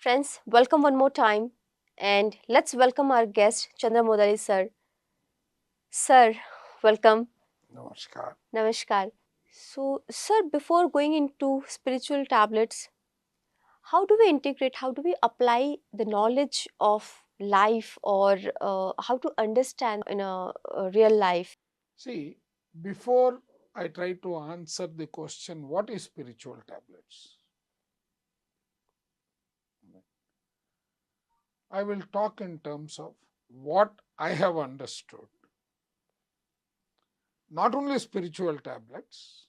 Friends, welcome one more time and let's welcome our guest Chandra Modali sir. Sir, welcome. Namaskar. Namaskar. So, sir, before going into spiritual tablets, how do we integrate, how do we apply the knowledge of life or how to understand in a real life? See, before I try to answer the question, what is spiritual tablets? I will talk in terms of what I have understood. Not only spiritual tablets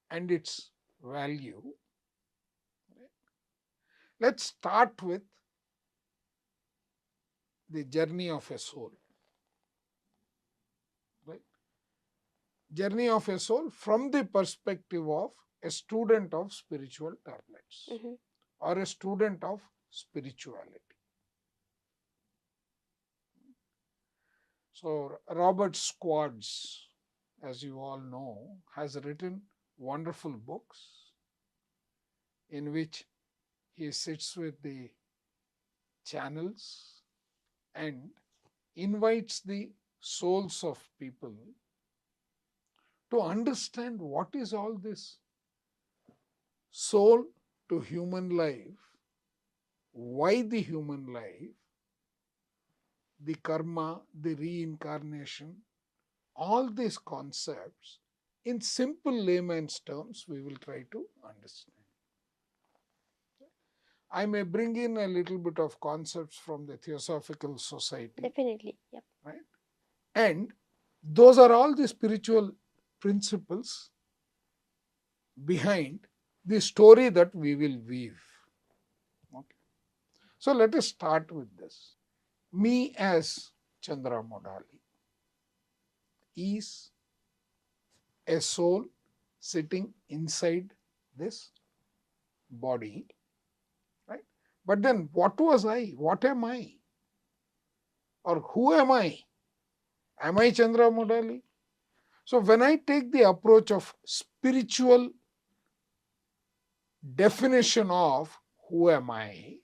and its value. Let's start with the journey of a soul. Right? Journey of a soul from the perspective of a student of spiritual tablets Mhm. or a student of spirituality. So Robert Squads, as you all know, has written wonderful books in which he sits with the channels and invites the souls of people to understand what is all this soul to human life, why the human life, the karma, the reincarnation, all these concepts in simple layman's terms we will try to understand. I may bring in a little bit of concepts from the Theosophical Society, Definitely. Yep. right? And those are all the spiritual principles behind the story that we will weave. Okay. So let us start with this. Me as Chandra Modali is a soul sitting inside this body, right? But then what was I? What am I? Or who am I? Am I Chandra Modali? So when I take the approach of spiritual definition of who am I,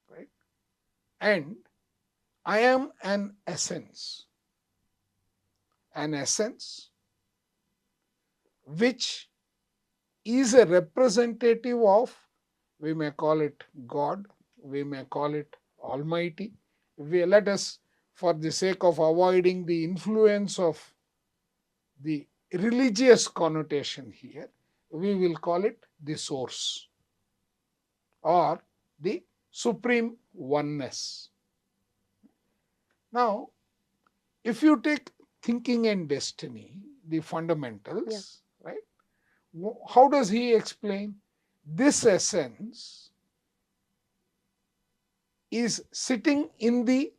right? And I am an essence which is a representative of, we may call it God, we may call it Almighty. We let us, for the sake of avoiding the influence of the religious connotation here, we will call it the source or the supreme oneness. Now, if you take thinking and destiny, the Yeah. fundamentals, right? How does he explain? This essence is sitting in the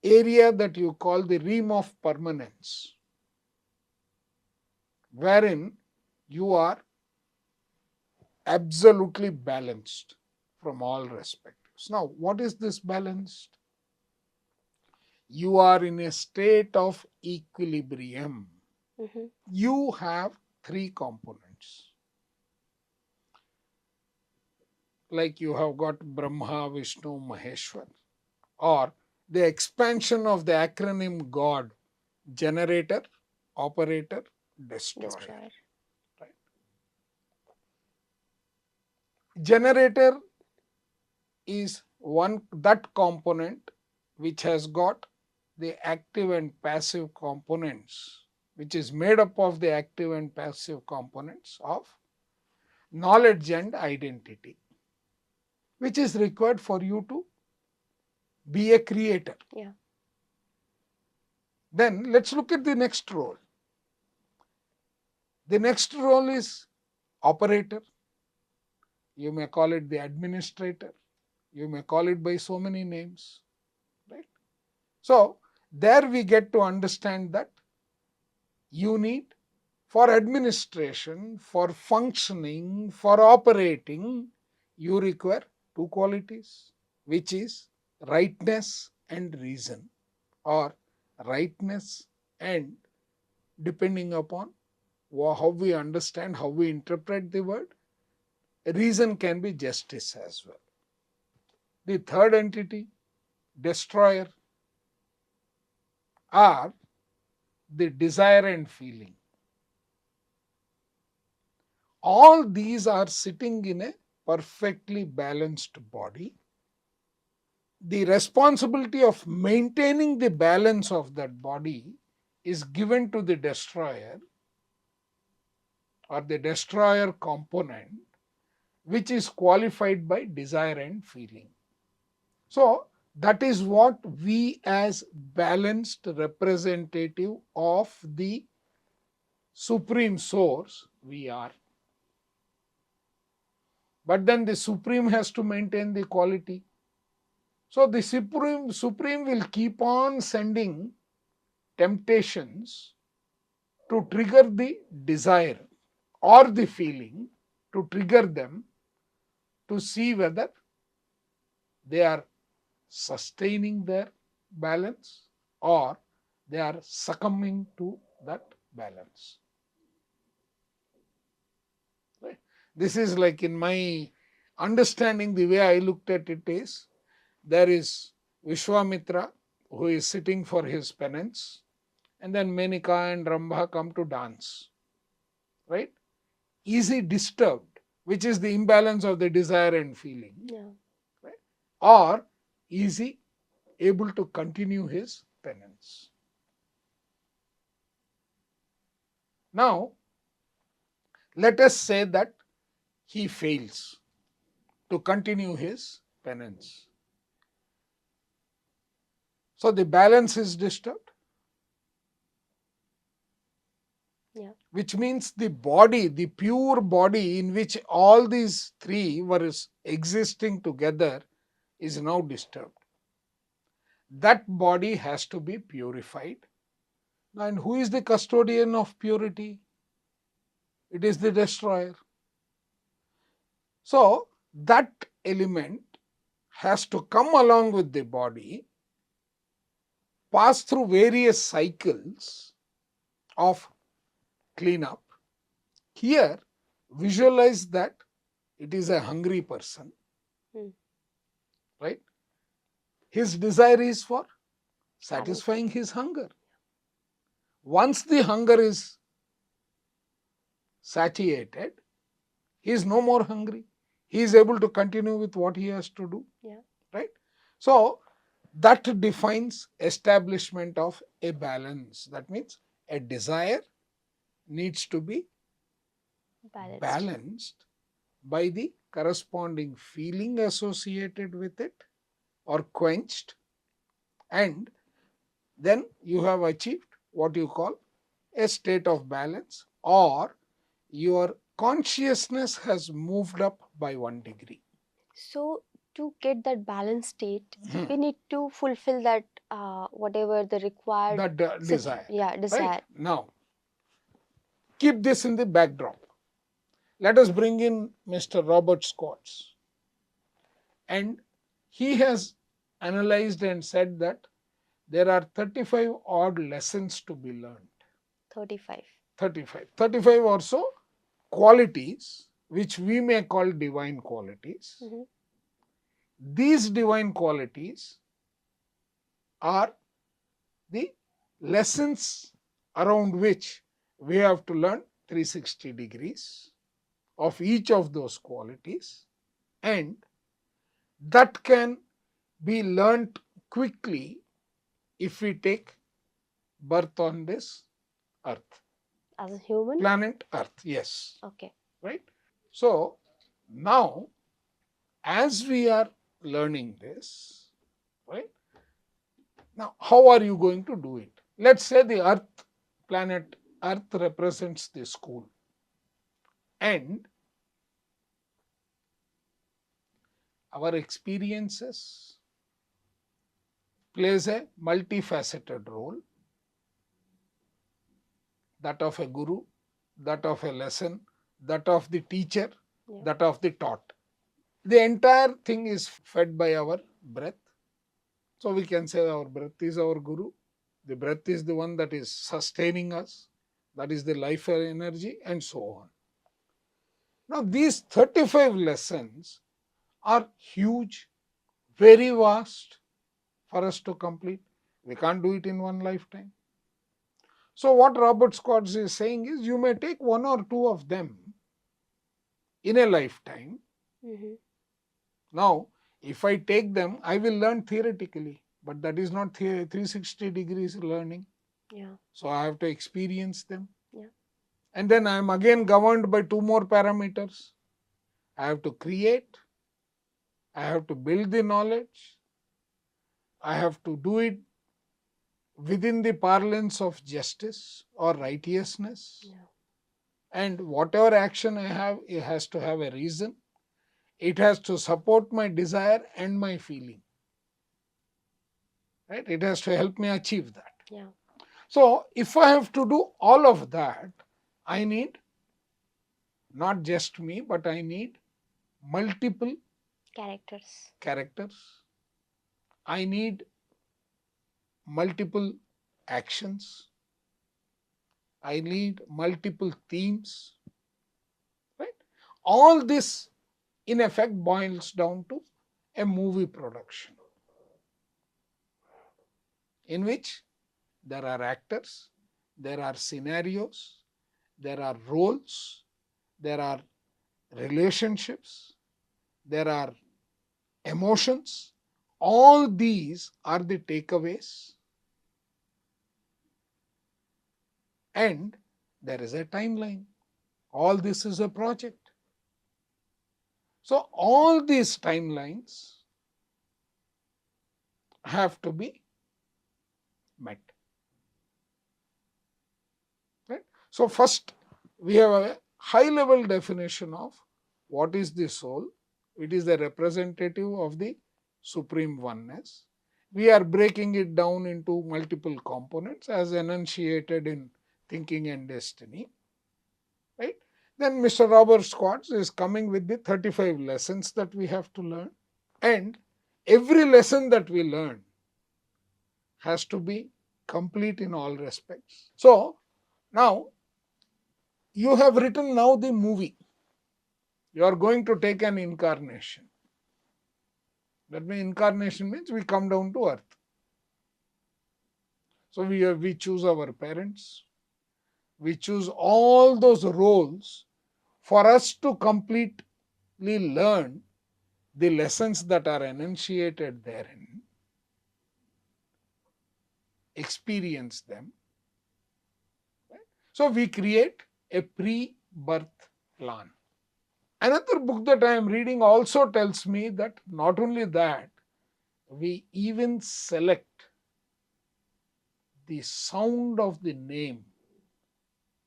area that you call the realm of permanence, wherein you are absolutely balanced from all perspectives. Now, what is this balanced? You are in a state of equilibrium. Mm-hmm. You have three components. Like you have got Brahma, Vishnu, Maheshwar, or the expansion of the acronym God, generator, operator, destroyer. Destroyer. Right? Generator is one that component which has got the active and passive components, which is made up of the active and passive components of knowledge and identity, which is required for you to be a creator. Yeah. Then let's look at the next role. The next role is operator. You may call it the administrator. You may call it by so many names. Right? So there we get to understand that you need, for administration, for functioning, for operating, you require two qualities, which is rightness and reason, or rightness and, depending upon how we understand, how we interpret the word, reason can be justice as well. The third entity, destroyer, are the desire and feeling. All these are sitting in a perfectly balanced body. The responsibility of maintaining the balance of that body is given to the destroyer or the destroyer component, which is qualified by desire and feeling. So, that is what we as balanced representative of the supreme source we are. But then the supreme has to maintain the quality. So the supreme will keep on sending temptations to trigger the desire or the feeling, to trigger them to see whether they are sustaining their balance or they are succumbing to that balance. Right? This is like, in my understanding, the way I looked at it is, there is Vishwamitra who is sitting for his penance, and then Menika and Rambha come to dance. Right? Is he disturbed, which is the imbalance of the desire and feeling? Yeah. Right? Or is he able to continue his penance? Now, let us say that he fails to continue his penance. So the balance is disturbed, Yeah. which means the body, the pure body in which all these three were existing together, is now disturbed. That body has to be purified. And who is the custodian of purity? It is the destroyer. So that element has to come along with the body, pass through various cycles of cleanup. Here, visualize that it is a hungry person, right? His desire is for satisfying his hunger. Once the hunger is satiated, he is no more hungry. He is able to continue with what he has to do. Yeah. Right? So that defines establishment of a balance. That means a desire needs to be balanced by the corresponding feeling associated with it or quenched, and then you have achieved what you call a state of balance, or your consciousness has moved up by 1 degree. So to get that balanced state, we need to fulfill that whatever the required That desire. desire. Right? Now, keep this in the backdrop. Let us bring in Mr. Robert Scotts. And he has analyzed and said that there are 35 odd lessons to be learned. 35. 35 or so qualities which we may call divine qualities. These divine qualities are the lessons around which we have to learn 360 degrees of each of those qualities, and that can be learnt quickly if we take birth on this earth. As a human? Planet Earth, yes. Okay. Right? So now, as we are learning this, right? Now, how are you going to do it? Let's say the Earth, planet Earth represents the school, and our experiences plays a multifaceted role, that of a guru, that of a lesson, that of the teacher, that of the taught. The entire thing is fed by our breath. So we can say our breath is our guru. The breath is the one that is sustaining us. That is the life energy, and so on. Now, these 35 lessons are huge, very vast for us to complete. We can't do it in one lifetime. So, what Robert Scott is saying is you may take one or two of them in a lifetime. Mm-hmm. Now, if I take them, I will learn theoretically, but that is not 360 degrees learning. Yeah. So, I have to experience them. Yeah. And then I am again governed by two more parameters. I have to create, I have to build the knowledge, I have to do it within the parlance of justice or righteousness. Yeah. And whatever action I have, it has to have a reason. It has to support my desire and my feeling. Right? It has to help me achieve that. Yeah. So, if I have to do all of that, I need not just me, but I need multiple Characters. characters. I need multiple actions. I need multiple themes. Right? All this, in effect, boils down to a movie production in which there are actors, there are scenarios, there are roles, there are relationships, there are emotions. All these are the takeaways, and there is a timeline. All this is a project. So, all these timelines have to be met. Right? So, first we have a high level definition of what is the soul. It is the representative of the supreme oneness. We are breaking it down into multiple components as enunciated in Thinking and Destiny. Right? Then Mr. Robert Scott is coming with the 35 lessons that we have to learn. And every lesson that we learn has to be complete in all respects. So, now you have written now the movie. You are going to take an incarnation. That means incarnation means we come down to earth. So we choose our parents. We choose all those roles for us to completely learn the lessons that are enunciated therein, experience them. Right? So we create a pre-birth plan. Another book that I am reading also tells me that not only that, we even select the sound of the name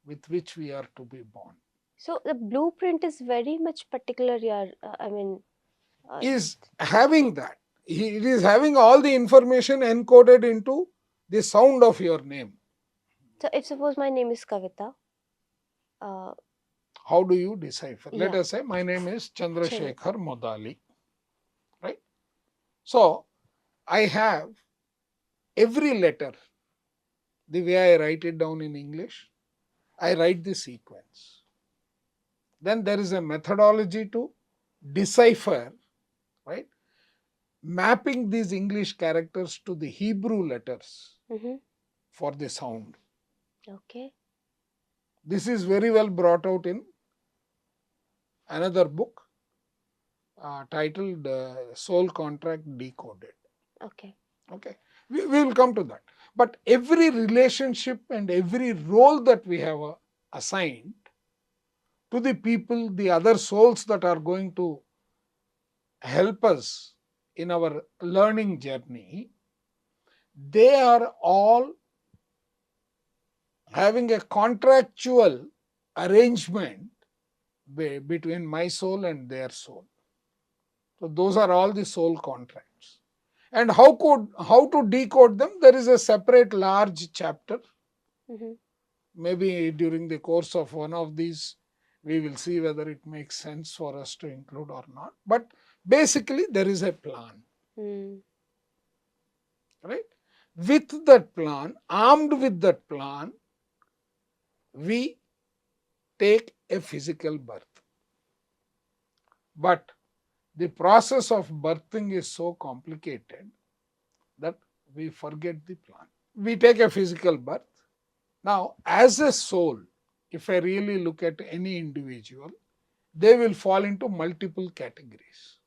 with which we are to be born. So the blueprint is very much particular here. I mean, uh, Is having that. It is having all the information encoded into the sound of your name. so if suppose my name is Kavita, uh, How do you decipher? Let yeah, us say my name is Chandra. Chandrasekhar Modali. Right? So I have every letter, the way I write it down in English, I write the sequence. Then there is a methodology to decipher, right? Mapping these English characters to the Hebrew letters Mm-hmm. for the sound. Okay. This is very well brought out in another book titled Soul Contract Decoded. Okay. Okay, we will come to that. But every relationship and every role that we have assigned to the people, the other souls that are going to help us in our learning journey, they are all having a contractual arrangement between my soul and their soul. So those are all the soul contracts. And how to decode them? There is a separate large chapter. Mm-hmm. Maybe during the course of one of these, we will see whether it makes sense for us to include or not. But basically, there is a plan, Mm. right? With that plan, armed with that plan, we take a physical birth. But the process of birthing is so complicated that we forget the plan. We take a physical birth. Now, as a soul, if I really look at any individual, they will fall into multiple categories.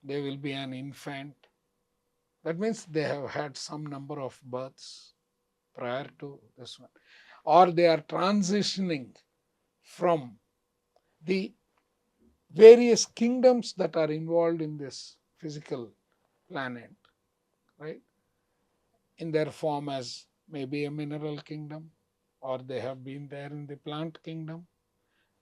They will be an infant. That means they have had some number of births prior to this one. Or they are transitioning from the various kingdoms that are involved in this physical planet, right? In their form as maybe a mineral kingdom, or they have been there in the plant kingdom,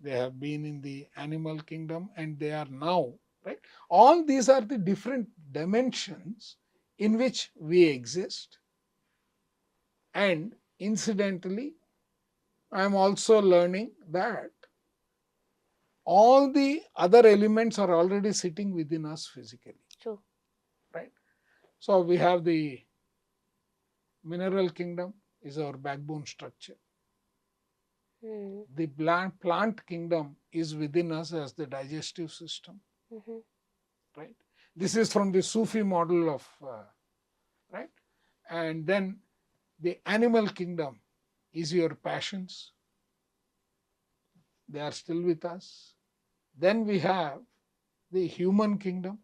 they have been in the animal kingdom, and they are now, right? All these are the different dimensions in which we exist. And incidentally, I am also learning that all the other elements are already sitting within us physically, True. right? So we have the mineral kingdom is our backbone structure. Hmm. The plant kingdom is within us as the digestive system, Mm-hmm. right? This is from the Sufi model of, right? And then the animal kingdom is your passions, they are still with us. Then we have the human kingdom,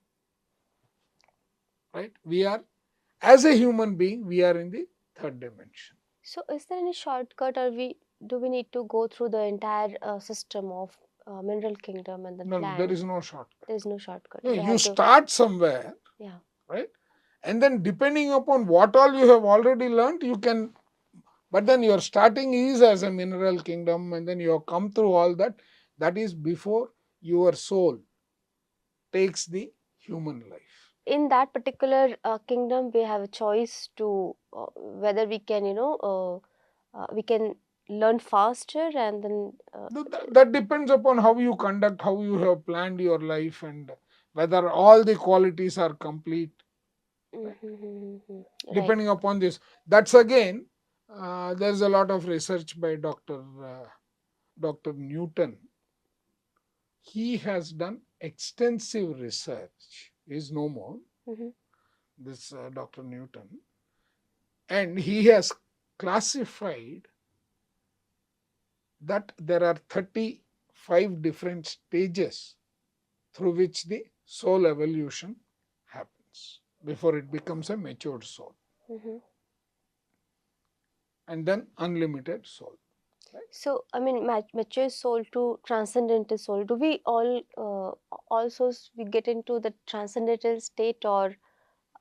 right? We are, as a human being, we are in the third dimension. So, is there any shortcut, or we do we need to go through the entire system of mineral kingdom and then No, there plant? is no shortcut. There is no shortcut. No, We you have to, start somewhere, yeah. right? And then depending upon what all you have already learned, you can, but then your starting is as a mineral kingdom, and then you have come through all that. That is before your soul takes the human life. In that particular kingdom, we have a choice to whether we can, we can learn faster and then. That depends upon how you conduct, how you have planned your life, and whether all the qualities are complete, right? Mhm. Right. Depending upon this, that's again, there's a lot of research by Dr. Newton. He has done extensive research. He is no more, Mm-hmm. this Dr. Newton, and he has classified that there are 35 different stages through which the soul evolution happens before it becomes a matured soul, Mm-hmm. and then unlimited soul. So, I mean, mature soul to transcendental soul. Do we all also we get into the transcendental state, or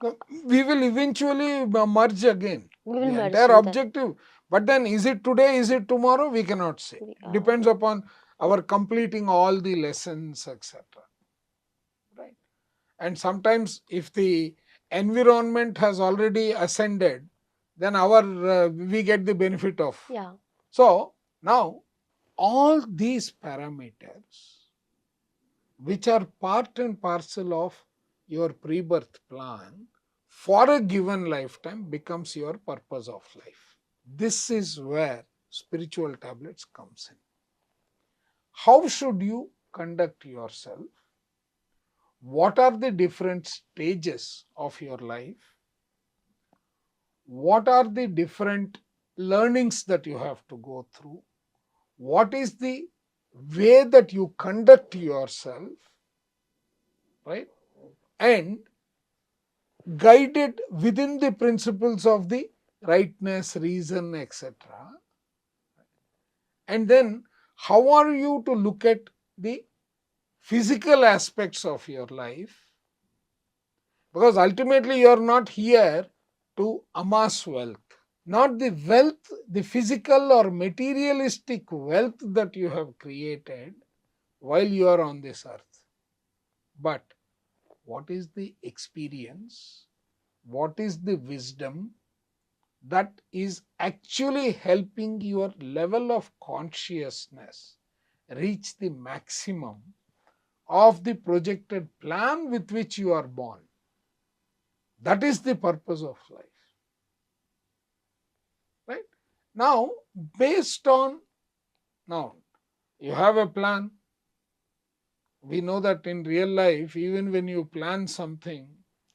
Now, we will eventually merge again. we will The merge entire in the? objective, but then is it today, is it tomorrow? We cannot say. It depends Okay. upon our completing all the lessons, etc. Right? And sometimes, if the environment has already ascended, then our we get the benefit of. Yeah. So now all these parameters, which are part and parcel of your pre-birth plan for a given lifetime, becomes your purpose of life. This is where spiritual tablets comes in. How should you conduct yourself? What are the different stages of your life? What are the different learnings that you have to go through? What is the way that you conduct yourself, right? And guided within the principles of the rightness, reason, etc. And then how are you to look at the physical aspects of your life? Because ultimately you are not here to amass wealth. Not the wealth, the physical or materialistic wealth that you have created while you are on this earth. But what is the experience? What is the wisdom that is actually helping your level of consciousness reach the maximum of the projected plan with which you are born? That is the purpose of life, right? Now, based on, now you have a plan, We know that in real life, even when you plan something,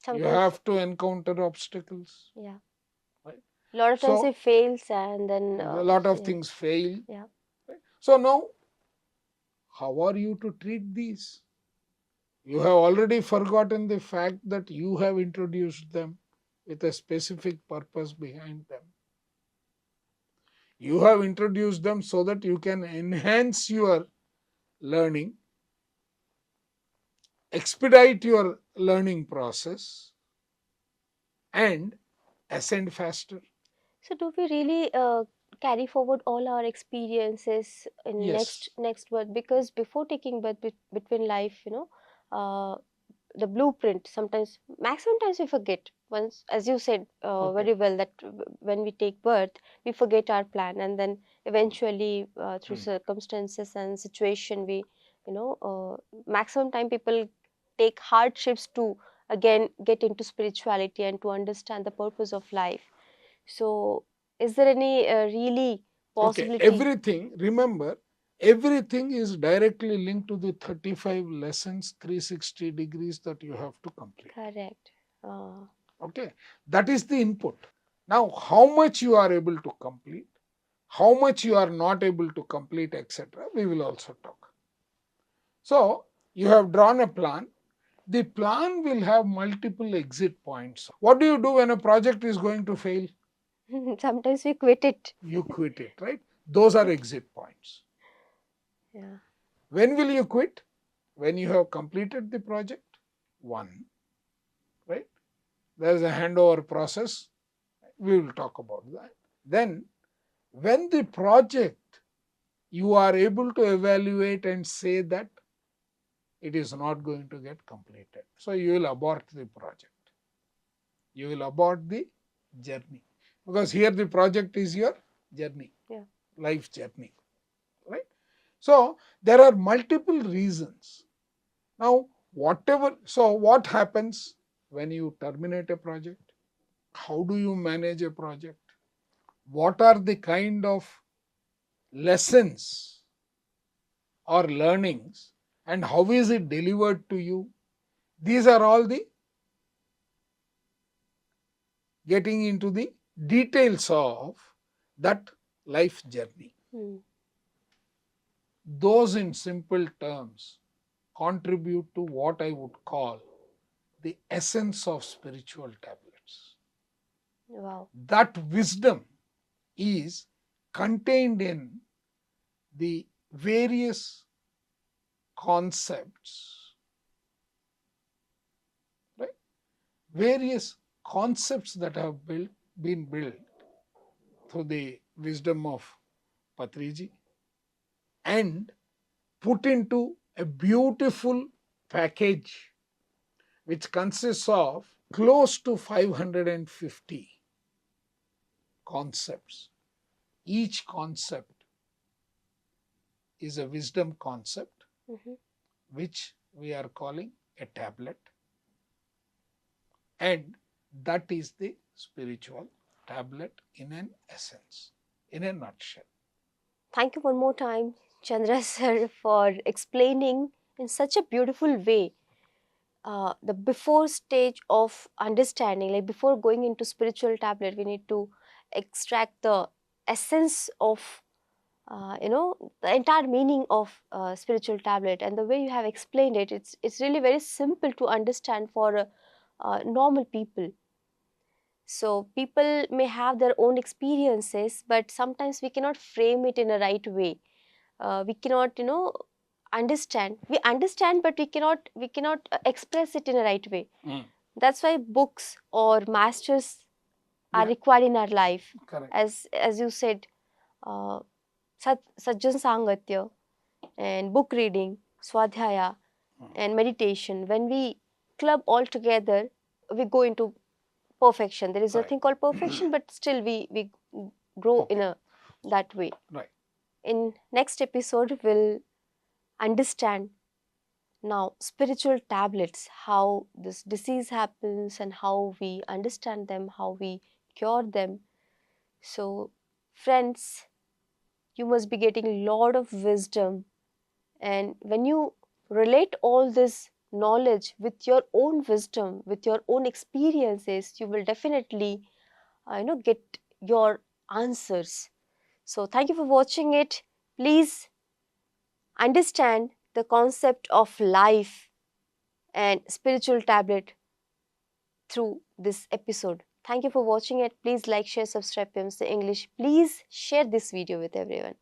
you Sometimes, have to encounter obstacles, yeah. right? A lot of times So it fails, and then a lot of yeah, things fail. yeah. So now, how are you to treat these? You have already forgotten the fact that you have introduced them with a specific purpose behind them. You have introduced them so that you can enhance your learning, expedite your learning process, and ascend faster. So do we really carry forward all our experiences in Yes. next birth? Because before taking birth between life, uh, the blueprint, sometimes maximum times we forget. Once, as you said Okay. very well, that when we take birth we forget our plan, and then eventually through Hmm. circumstances and situation we, maximum time people take hardships to again get into spirituality and to understand the purpose of life. So is there any really Okay. possibility? Everything, remember, everything is directly linked to the 35 lessons, 360 degrees that you have to complete. Correct. uh, Okay. That is the input. Now, how much you are able to complete, how much you are not able to complete, etc., we will also talk. So, you have drawn a plan. The plan will have multiple exit points. What do you do when a project is going to fail? sometimes we quit it. You quit it, right? Those are exit points. Yeah. When will you quit? When you have completed the project. One, right? There is a handover process. We will talk about that. Then, when the project you are able to evaluate and say that it is not going to get completed, so you will abort the project. You will abort the journey, because here the project is your journey, Yeah. life journey, right? So there are multiple reasons. Now, whatever, so what happens when you terminate a project? How do you manage a project? What are the kind of lessons or learnings, and how is it delivered to you? These are all the getting into the details of that life journey. Hmm. Those, in simple terms, contribute to what I would call the essence of spiritual tablets. Wow. That wisdom is contained in the various concepts, right? Various concepts that have been built through the wisdom of Patriji and put into a beautiful package which consists of close to 550 concepts. Each concept is a wisdom concept, Hmm. which we are calling a tablet, and that is the spiritual tablet in an essence, in a nutshell. Thank you one more time, Chandra sir, for explaining in such a beautiful way the before stage of understanding. Like before going into spiritual tablet, we need to extract the essence of the entire meaning of spiritual tablet. And the way you have explained it, it's really very simple to understand for normal people. So people may have their own experiences, but sometimes we cannot frame it in a right way. We cannot, understand. We understand, but we cannot express it in a right way. Mm. That's why books or masters are Yeah, required in our life. correct. As you said, uh, Sajjan Sangatya and book reading, Swadhyaya, Mm. and meditation. When we club all together, we go into perfection. There is Right. nothing called perfection, but still we grow in Okay. a that way. Right. In next episode, we'll understand now spiritual tablets, how this disease happens and how we understand them, how we cure them. So, friends, you must be getting a lot of wisdom, and when you relate all this knowledge with your own wisdom, with your own experiences, you will definitely get your answers. So thank you for watching it. Please understand the concept of life and spiritual tablet through this episode. Thank you for watching it. Please like, share, subscribe, PMC English. Please share this video with everyone.